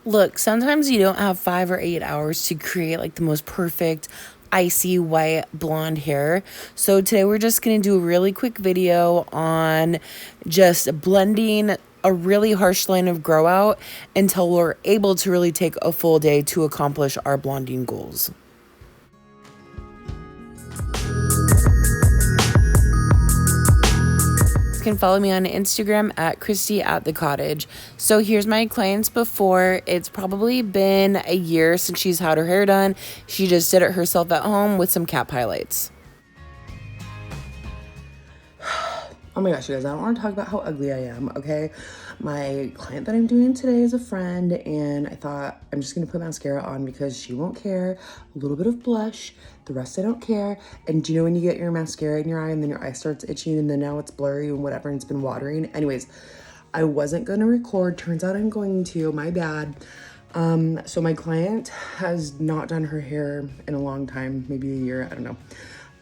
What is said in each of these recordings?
Look, sometimes you don't have 5 or 8 hours to create like the most perfect icy white blonde hair. So today we're just going to do a really quick video on just blending a really harsh line of grow out until we're able to really take a full day to accomplish our blonding goals. You can follow me on Instagram at Christy at the Cottage. So here's my clients before. It's probably been a year since she's had her hair done. She just did it herself at home with some cap highlights. Oh my gosh, you guys, I don't want to talk about how ugly I am, okay? My client that I'm doing today is a friend, and I thought I'm just going to put mascara on because she won't care. A little bit of blush. The rest I don't care. And do you know when you get your mascara in your eye and then your eye starts itching and then now it's blurry and whatever and it's been watering? Anyways, I wasn't going to record. Turns out I'm going to. My bad. So my client has not done her hair in a long time, maybe a year, I don't know.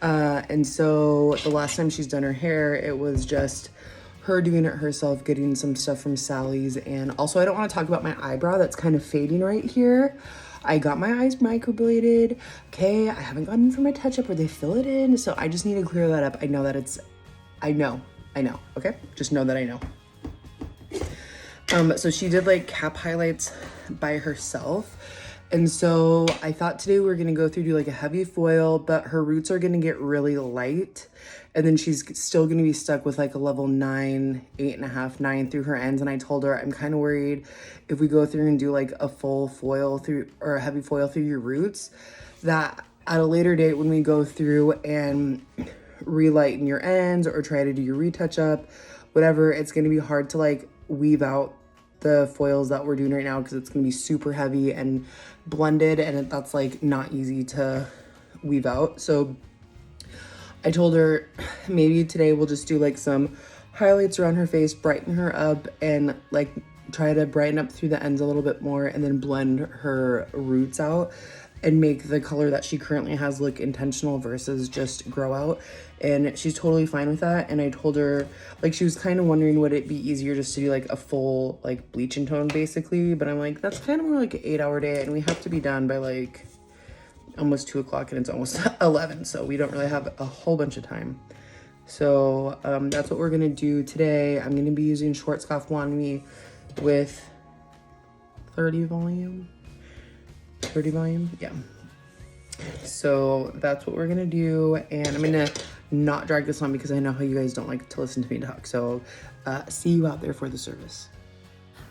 And so the last time she's done her hair, it was just her doing it herself, getting some stuff from Sally's. And also, I don't want to talk about my eyebrow that's kind of fading right here. I got my eyes microbladed. Okay, I haven't gotten for my touch-up where they fill it in. So I just need to clear that up. I know that I know, okay? Just know that I know. So she did like cap highlights by herself. And so I thought today we were going to go through, do like a heavy foil, but her roots are going to get really light. And then she's still going to be stuck with like a level 9, 8.5, 9 through her ends. And I told her, I'm kind of worried if we go through and do like a full foil through or a heavy foil through your roots, that at a later date when we go through and relighten your ends or try to do your retouch up, whatever, it's going to be hard to like weave out the foils that we're doing right now because it's going to be super heavy and blended, and that's like not easy to weave out. So I told her maybe today we'll just do like some highlights around her face, brighten her up, and like try to brighten up through the ends a little bit more, and then blend her roots out and make the color that she currently has look intentional versus just grow out. And she's totally fine with that. And I told her, like, she was kind of wondering would it be easier just to do like a full like bleach and tone basically, but I'm like, that's kind of more like an 8-hour day and we have to be done by like almost 2 o'clock and it's almost 11, so we don't really have a whole bunch of time. So that's what we're gonna do today. I'm gonna be using Schwarzkopf Blonde Me with 30 volume, yeah. So that's what we're gonna do, and I'm gonna not drag this on because I know how you guys don't like to listen to me talk. So see you out there for the service.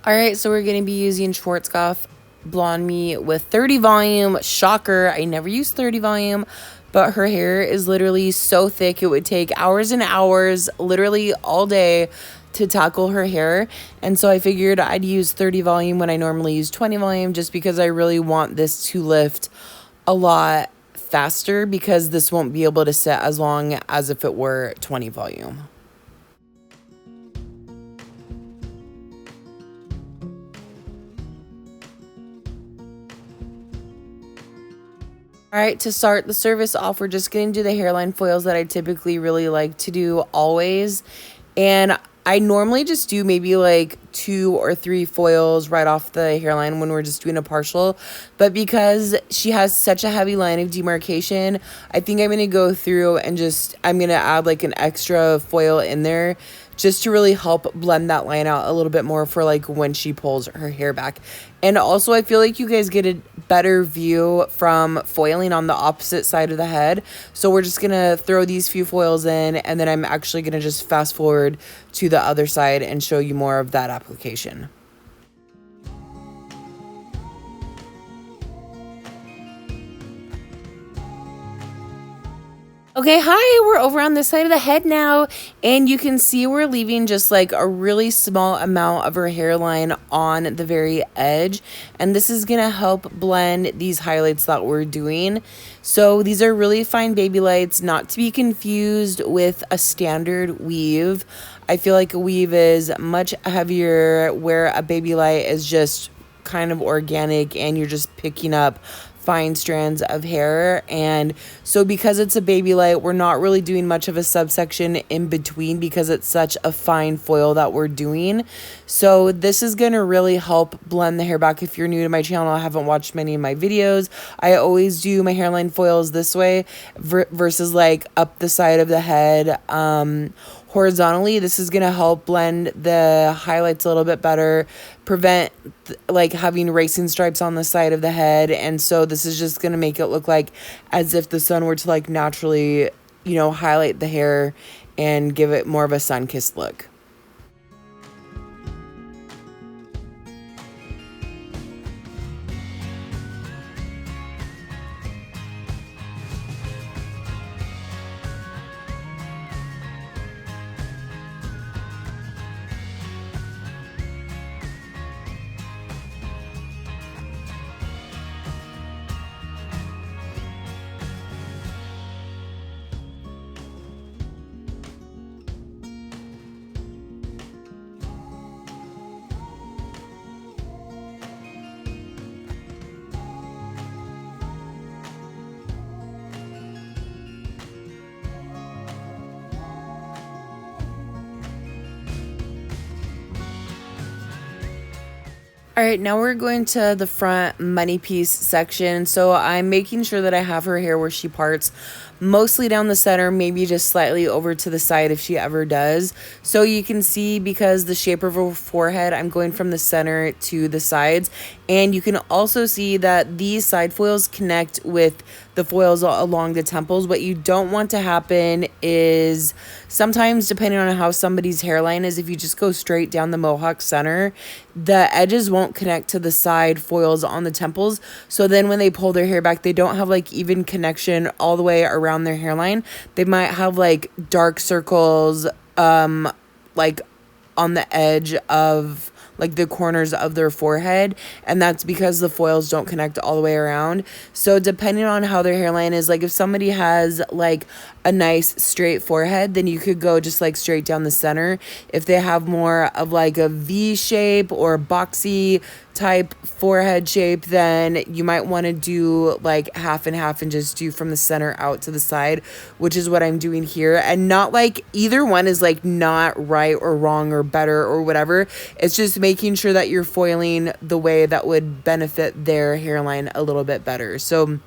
All right, so we're going to be using Schwarzkopf Blonde Me with 30 volume. Shocker, I never use 30 volume, but her hair is literally so thick it would take hours and hours, literally all day, to tackle her hair. And so I figured I'd use 30 volume when I normally use 20 volume, just because I really want this to lift a lot faster, because this won't be able to sit as long as if it were 20 volume. All right, to start the service off, we're just going to do the hairline foils that I typically really like to do always. And I normally just do maybe like 2 or 3 foils right off the hairline when we're just doing a partial. But because she has such a heavy line of demarcation, I think I'm going to go through and I'm going to add like an extra foil in there just to really help blend that line out a little bit more for like when she pulls her hair back. And also I feel like you guys get a better view from foiling on the opposite side of the head. So we're just gonna throw these few foils in, and then I'm actually gonna just fast forward to the other side and show you more of that application. Okay, hi, we're over on this side of the head now, and you can see we're leaving just like a really small amount of her hairline on the very edge, and this is gonna help blend these highlights that we're doing. So these are really fine baby lights, not to be confused with a standard weave. I feel like a weave is much heavier, where a baby light is just kind of organic and you're just picking up fine strands of hair. And so because it's a baby light, we're not really doing much of a subsection in between because it's such a fine foil that we're doing. So this is going to really help blend the hair back. If you're new to my channel, I haven't watched many of my videos, I always do my hairline foils this way versus like up the side of the head horizontally. This is going to help blend the highlights a little bit better, prevent like having racing stripes on the side of the head. And so this is just going to make it look like as if the sun were to like naturally, you know, highlight the hair and give it more of a sun-kissed look. All right, now we're going to the front money piece section. So I'm making sure that I have her hair where she parts mostly down the center, maybe just slightly over to the side if she ever does. So you can see, because the shape of her forehead, I'm going from the center to the sides. And you can also see that these side foils connect with the foils along the temples. What you don't want to happen is sometimes, depending on how somebody's hairline is, if you just go straight down the mohawk center, the edges won't connect to the side foils on the temples. So then when they pull their hair back, they don't have like even connection all the way around their hairline. They might have like dark circles, like on the edge of like the corners of their forehead, and that's because the foils don't connect all the way around. So depending on how their hairline is, like if somebody has like a nice straight forehead, then you could go just like straight down the center. If they have more of like a V shape or boxy type forehead shape, then you might want to do like half and half and just do from the center out to the side, which is what I'm doing here. And not like either one is like not right or wrong or better or whatever. It's just making sure that you're foiling the way that would benefit their hairline a little bit better. So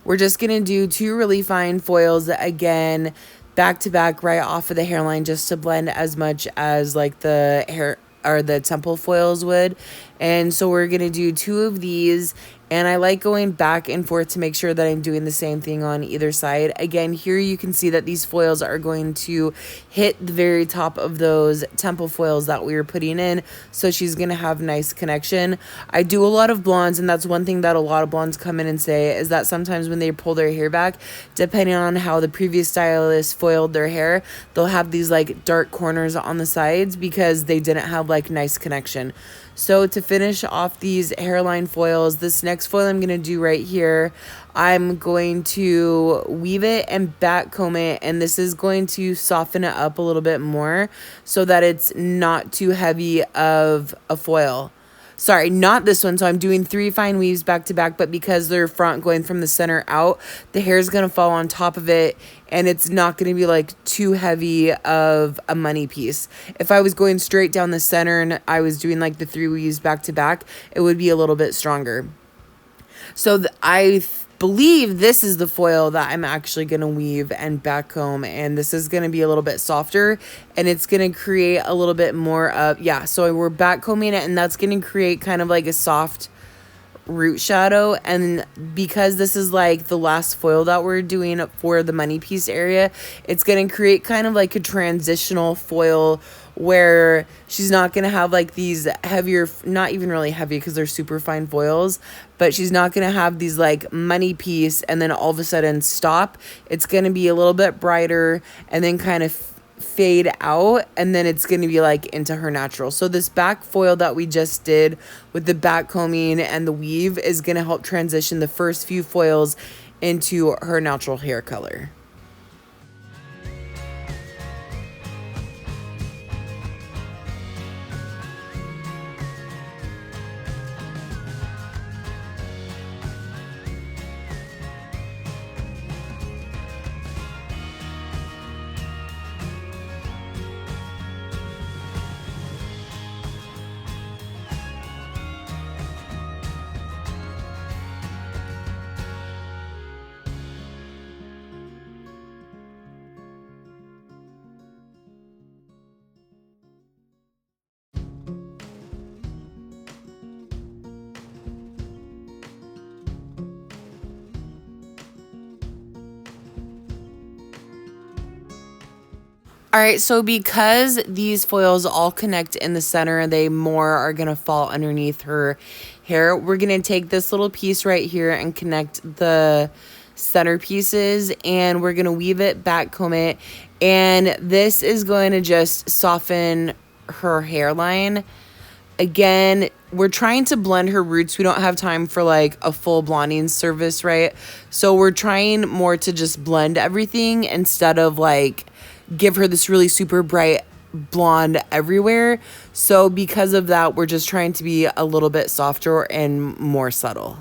we're just going to do two really fine foils again, back to back, right off of the hairline, just to blend as much as like the hair or the temple foils would. And so we're going to do two of these. And I like going back and forth to make sure that I'm doing the same thing on either side. Again, here you can see that these foils are going to hit the very top of those temple foils that we were putting in. So she's going to have nice connection. I do a lot of blondes, and that's one thing that a lot of blondes come in and say, is that sometimes when they pull their hair back, depending on how the previous stylist foiled their hair, they'll have these like dark corners on the sides because they didn't have like nice connection. So to finish off these hairline foils, this next foil I'm going to do right here, I'm going to weave it and back comb it, and this is going to soften it up a little bit more so that it's not too heavy of a foil. Sorry, not this one. So I'm doing 3 fine weaves back to back, but because they're front going from the center out, the hair is going to fall on top of it, and it's not going to be like too heavy of a money piece. If I was going straight down the center and I was doing like the 3 weaves back to back, it would be a little bit stronger. So I believe this is the foil that I'm actually going to weave and back comb, and this is going to be a little bit softer, and it's going to create a little bit more of, yeah, so we're back combing it, and that's going to create kind of like a soft root shadow. And because this is like the last foil that we're doing for the money piece area, it's going to create kind of like a transitional foil where she's not going to have like these heavier, not even really heavy because they're super fine foils, but she's not going to have these like money piece and then all of a sudden stop. It's going to be a little bit brighter and then kind of fade out, and then it's going to be like into her natural. So this back foil that we just did with the back combing and the weave is going to help transition the first few foils into her natural hair color. All right, so because these foils all connect in the center, they more are going to fall underneath her hair. We're going to take this little piece right here and connect the center pieces, and we're going to weave it, back comb it, and this is going to just soften her hairline. Again, we're trying to blend her roots. We don't have time for like a full blonding service, right? So we're trying more to just blend everything instead of like give her this really super bright blonde everywhere. So because of that, we're just trying to be a little bit softer and more subtle.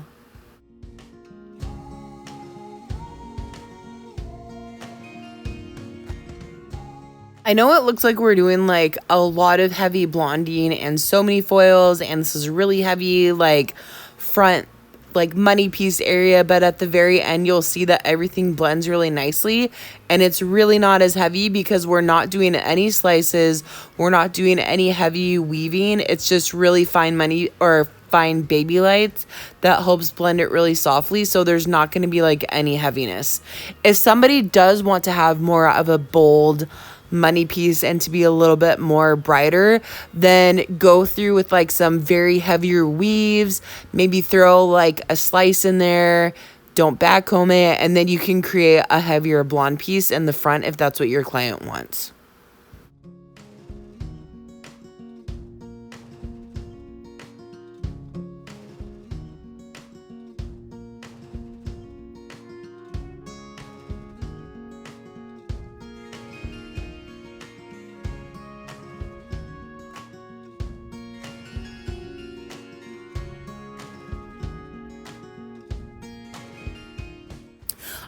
I know it looks like we're doing like a lot of heavy blonding and so many foils, and this is really heavy like front like money piece area, but at the very end you'll see that everything blends really nicely, and it's really not as heavy because we're not doing any slices, we're not doing any heavy weaving. It's just really fine money or fine baby lights that helps blend it really softly, so there's not going to be like any heaviness. If somebody does want to have more of a bold money piece and to be a little bit more brighter, then go through with like some very heavier weaves, maybe throw like a slice in there, don't back comb it, and then you can create a heavier blonde piece in the front if that's what your client wants.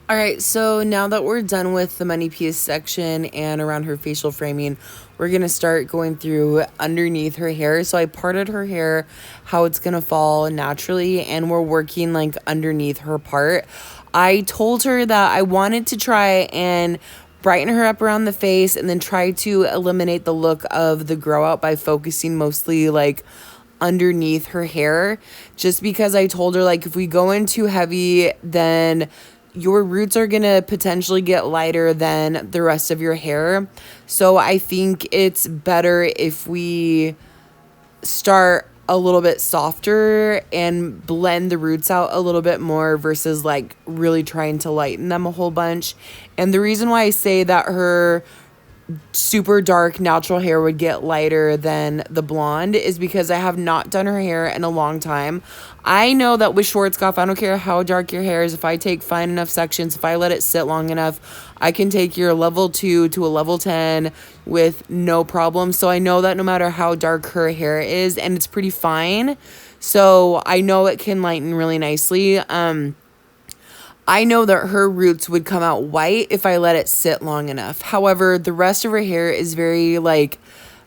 All right, so now that we're done with the money piece section and around her facial framing, we're going to start going through underneath her hair. So I parted her hair how it's going to fall naturally, and we're working like underneath her part. I told her that I wanted to try and brighten her up around the face and then try to eliminate the look of the grow out by focusing mostly like underneath her hair, just because I told her like if we go in too heavy, then your roots are going to potentially get lighter than the rest of your hair. So I think it's better if we start a little bit softer and blend the roots out a little bit more versus like really trying to lighten them a whole bunch. And the reason why I say that her super dark natural hair would get lighter than the blonde is because I have not done her hair in a long time. I know that with Schwarzkopf, I don't care how dark your hair is, if I take fine enough sections, if I let it sit long enough, I can take your level 2 to a level 10 with no problem. So I know that no matter how dark her hair is, and it's pretty fine, so I know it can lighten really nicely. I know that her roots would come out white if I let it sit long enough. However, the rest of her hair is very like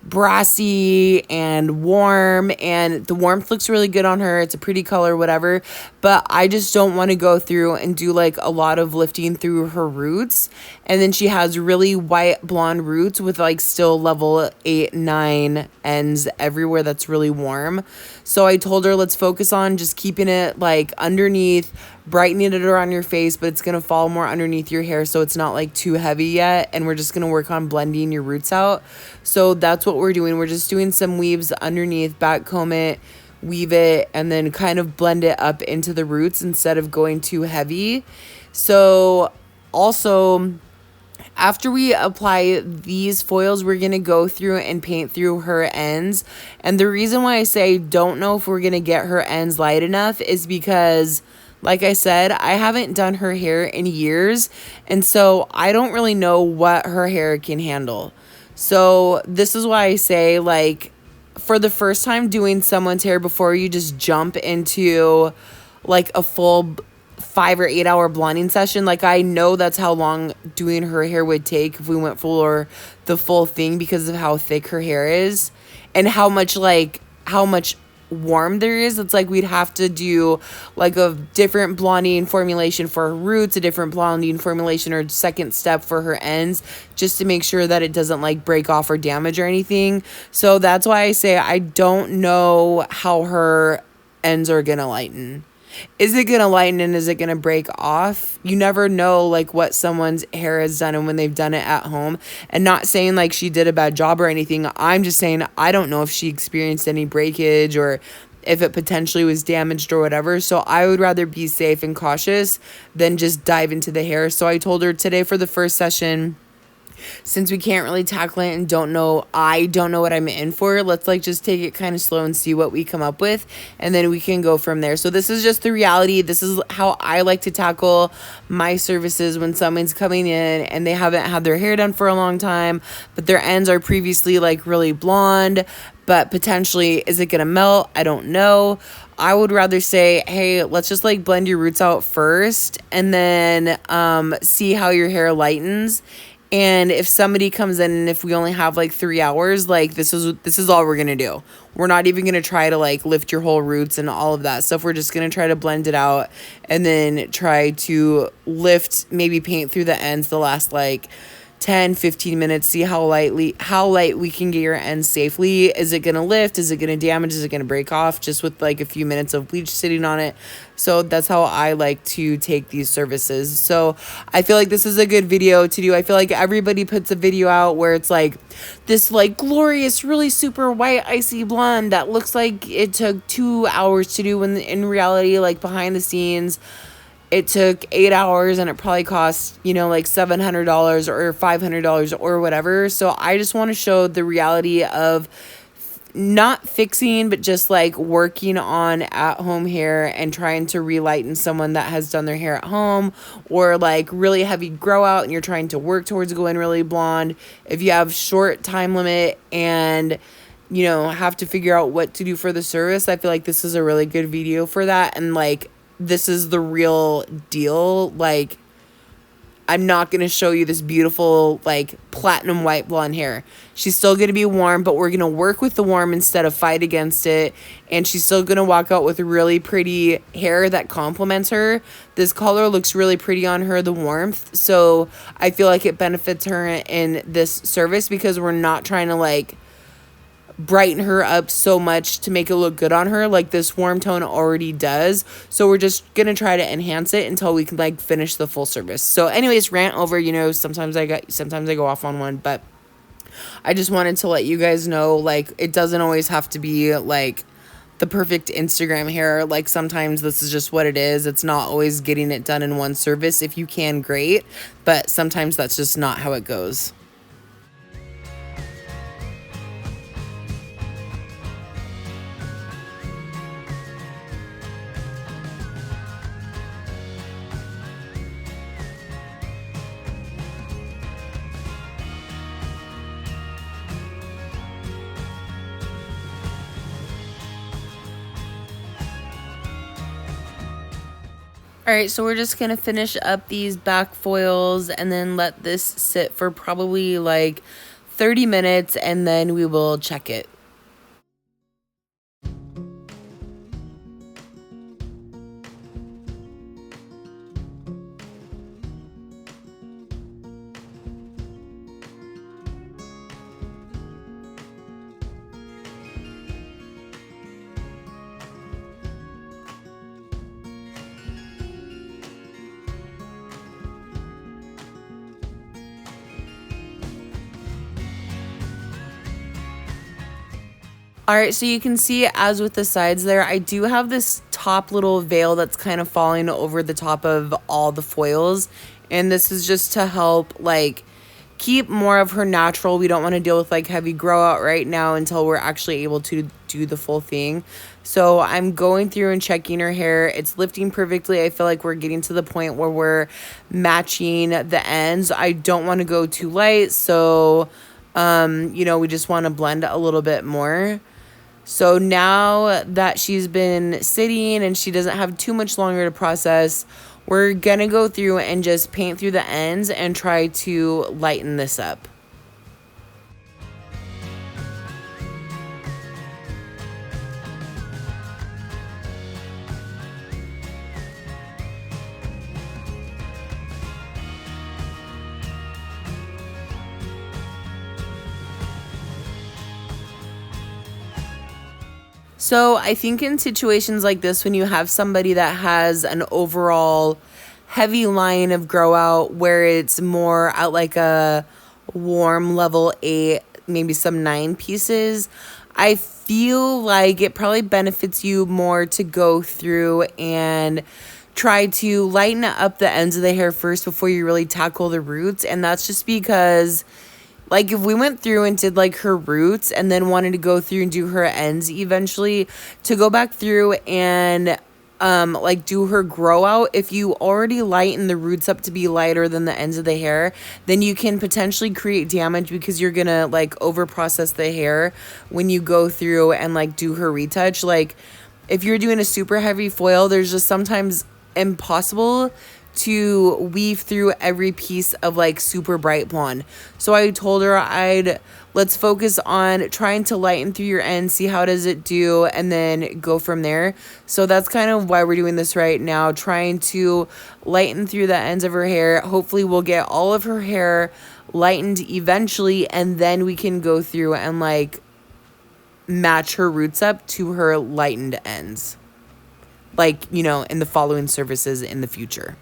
brassy and warm, and the warmth looks really good on her. It's a pretty color, whatever, but I just don't want to go through and do like a lot of lifting through her roots, and then she has really white blonde roots with like still level 8, 9 ends everywhere that's really warm. So I told her let's focus on just keeping it like underneath, brightening it around your face, but it's gonna fall more underneath your hair so it's not like too heavy yet, and we're just gonna work on blending your roots out. So that's what we're doing. We're just doing some weaves underneath, back comb it, weave it, and then kind of blend it up into the roots instead of going too heavy. So also, after we apply these foils, we're going to go through and paint through her ends. And the reason why I say don't know if we're going to get her ends light enough is because, like I said, I haven't done her hair in years, and so I don't really know what her hair can handle. So this is why I say, like, for the first time doing someone's hair, before you just jump into like a full 5 or 8 hour blonding session, like I know that's how long doing her hair would take if we went for the full thing because of how thick her hair is and how much warm there is. It's like we'd have to do like a different blonding formulation for her roots, a different blonding formulation or second step for her ends, just to make sure that it doesn't like break off or damage or anything. So that's why I say I don't know how her ends are gonna lighten. is it going to lighten and is it going to break off? You never know like what someone's hair has done and when they've done it at home. And not saying like she did a bad job or anything. I'm just saying I don't know if she experienced any breakage or if it potentially was damaged or whatever. So I would rather be safe and cautious than just dive into the hair. So I told her today for the first session, since we can't really tackle it and I don't know what I'm in for, let's like just take it kind of slow and see what we come up with, and then we can go from there. So this is just the reality. This is how I like to tackle my services when someone's coming in and they haven't had their hair done for a long time, but their ends are previously like really blonde, but potentially is it gonna melt? I don't know. I would rather say, hey, let's just like blend your roots out first and then see how your hair lightens. And if somebody comes in and if we only have like 3 hours, like this is all we're going to do. We're not even going to try to like lift your whole roots and all of that stuff. We're just going to try to blend it out and then try to lift, maybe paint through the ends the last like 10-15 minutes, see how light we can get your ends safely. Is it going to lift? Is it going to damage? Is it going to break off just with like a few minutes of bleach sitting on it? So that's how I like to take these services. So I feel like this is a good video to do. I feel like everybody puts a video out where it's like this like glorious, really super white icy blonde that looks like it took 2 hours to do, when in reality, like behind the scenes, it took 8 hours and it probably cost, like $700 or $500 or whatever. So I just want to show the reality of not fixing, but just like working on at home hair and trying to relighten someone that has done their hair at home, or like really heavy grow out and you're trying to work towards going really blonde. If you have short time limit and have to figure out what to do for the service, I feel like this is a really good video for that. And like, this is the real deal. Like, I'm not going to show you this beautiful, like, platinum white blonde hair. She's still going to be warm, but we're going to work with the warm instead of fight against it. And she's still going to walk out with really pretty hair that complements her. This color looks really pretty on her, the warmth. So I feel like it benefits her in this service because we're not trying to, like, brighten her up so much to make it look good on her like this warm tone already does. So we're just gonna try to enhance it until we can like finish the full service. So anyways, rant over. Sometimes I go off on one, but I just wanted to let you guys know, like, it doesn't always have to be like the perfect Instagram hair. Like, sometimes this is just what it is. It's not always getting it done in one service. If you can, great, but sometimes that's just not how it goes. All right, so we're just going to finish up these back foils and then let this sit for probably like 30 minutes and then we will check it. All right, so you can see, as with the sides there, I do have this top little veil that's kind of falling over the top of all the foils. And this is just to help like keep more of her natural. We don't want to deal with like heavy grow out right now until we're actually able to do the full thing. So I'm going through and checking her hair. It's lifting perfectly. I feel like we're getting to the point where we're matching the ends. I don't want to go too light. So, we just want to blend a little bit more. So now that she's been sitting and she doesn't have too much longer to process, we're going to go through and just paint through the ends and try to lighten this up. So I think in situations like this, when you have somebody that has an overall heavy line of grow out where it's more at like a warm level 8, maybe some 9 pieces, I feel like it probably benefits you more to go through and try to lighten up the ends of the hair first before you really tackle the roots. And that's just because, like, if we went through and did like her roots and then wanted to go through and do her ends eventually, to go back through and like do her grow out, if you already lighten the roots up to be lighter than the ends of the hair, then you can potentially create damage because you're gonna like over process the hair when you go through and like do her retouch. Like, if you're doing a super heavy foil, there's just sometimes impossible to weave through every piece of like super bright blonde. So I told her let's focus on trying to lighten through your end, see how does it do, and then go from there. So that's kind of why we're doing this right now, trying to lighten through the ends of her hair. Hopefully we'll get all of her hair lightened eventually, and then we can go through and like match her roots up to her lightened ends, like, you know, in the following services in the future.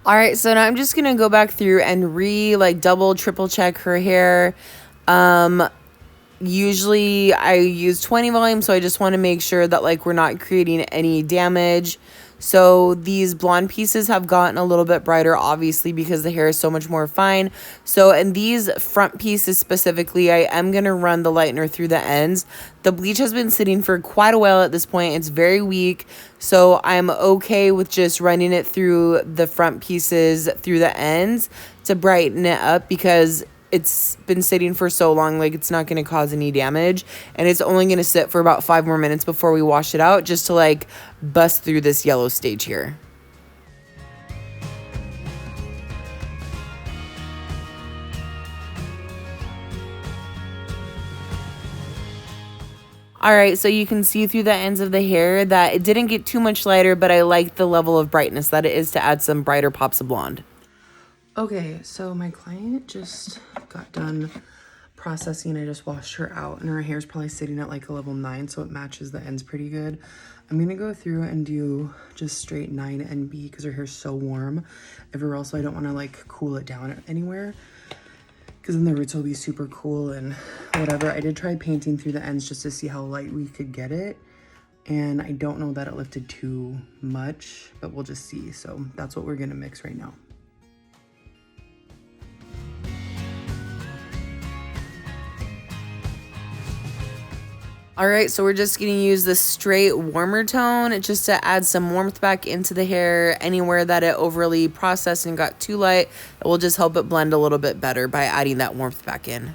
All right, so now I'm just gonna go back through and like double, triple check her hair. Um, Usually I use 20 volume, so I just want to make sure that like we're not creating any damage. So these blonde pieces have gotten a little bit brighter, obviously, because the hair is so much more fine. So in these front pieces specifically, I am going to run the lightener through the ends. The bleach has been sitting for quite a while at this point. It's very weak, so I'm okay with just running it through the front pieces through the ends to brighten it up, because it's been sitting for so long, like it's not going to cause any damage, and it's only going to sit for about 5 more minutes before we wash it out, just to like bust through this yellow stage here. All right, so you can see through the ends of the hair that it didn't get too much lighter, but I like the level of brightness that it is to add some brighter pops of blonde. Okay, so my client just got done processing. I just washed her out, and her hair's probably sitting at like a level 9, so it matches the ends pretty good. I'm gonna go through and do just straight 9 and B because her hair's so warm everywhere else, so I don't want to like cool it down anywhere, because then the roots will be super cool and whatever. I did try painting through the ends just to see how light we could get it, and I don't know that it lifted too much, but we'll just see. So that's what we're gonna mix right now. All right, so we're just going to use the straight warmer tone just to add some warmth back into the hair. Anywhere that it overly processed and got too light, it will just help it blend a little bit better by adding that warmth back in.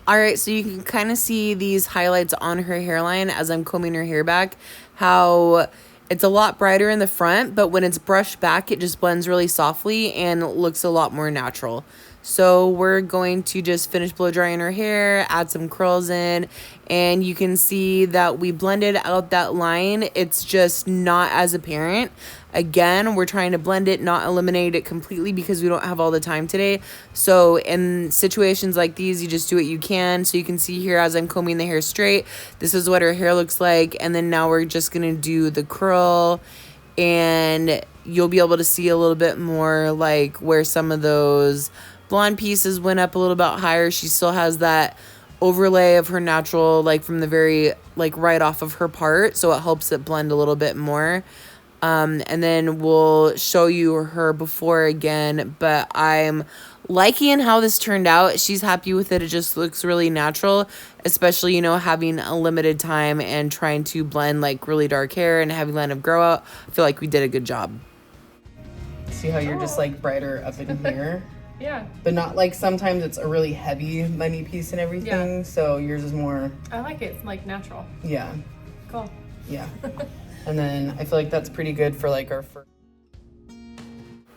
All right, so you can kind of see these highlights on her hairline as I'm combing her hair back, how it's a lot brighter in the front, but when it's brushed back, it just blends really softly and looks a lot more natural. So we're going to just finish blow drying her hair, add some curls in, and you can see that we blended out that line. It's just not as apparent. Again, we're trying to blend it, not eliminate it completely, because we don't have all the time today. So in situations like these, you just do what you can. So you can see here as I'm combing the hair straight, this is what her hair looks like. And then now we're just going to do the curl and you'll be able to see a little bit more like where some of those blonde pieces went up a little bit higher. She still has that overlay of her natural, like from the very, like right off of her part, so it helps it blend a little bit more. And then we'll show you her before again, but I'm liking how this turned out. She's happy with it. It just looks really natural, especially, you know, having a limited time and trying to blend like really dark hair and a heavy line of grow out. I feel like we did a good job. See how you're just like brighter up in here? Yeah. But not like sometimes it's a really heavy money piece and everything. Yeah. So yours is more. I like it. It's like natural. Yeah. Cool. Yeah. And then I feel like that's pretty good for like our first.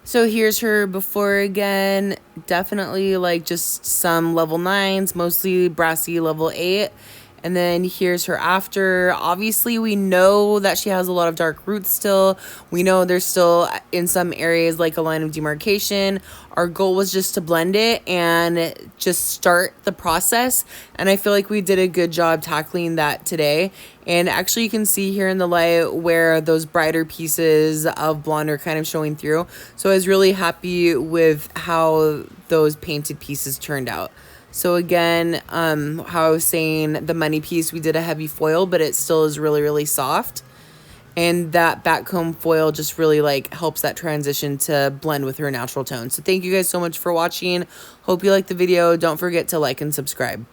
So here's her before again. Definitely like just some level 9s, mostly brassy level 8. And then here's her after. Obviously, we know that she has a lot of dark roots still. We know there's still in some areas like a line of demarcation. Our goal was just to blend it and just start the process. And I feel like we did a good job tackling that today. And actually, you can see here in the light where those brighter pieces of blonde are kind of showing through. So I was really happy with how those painted pieces turned out. So again, how I was saying, the money piece, we did a heavy foil, but it still is really, really soft. And that back comb foil just really like helps that transition to blend with her natural tone. So thank you guys so much for watching. Hope you liked the video. Don't forget to like and subscribe.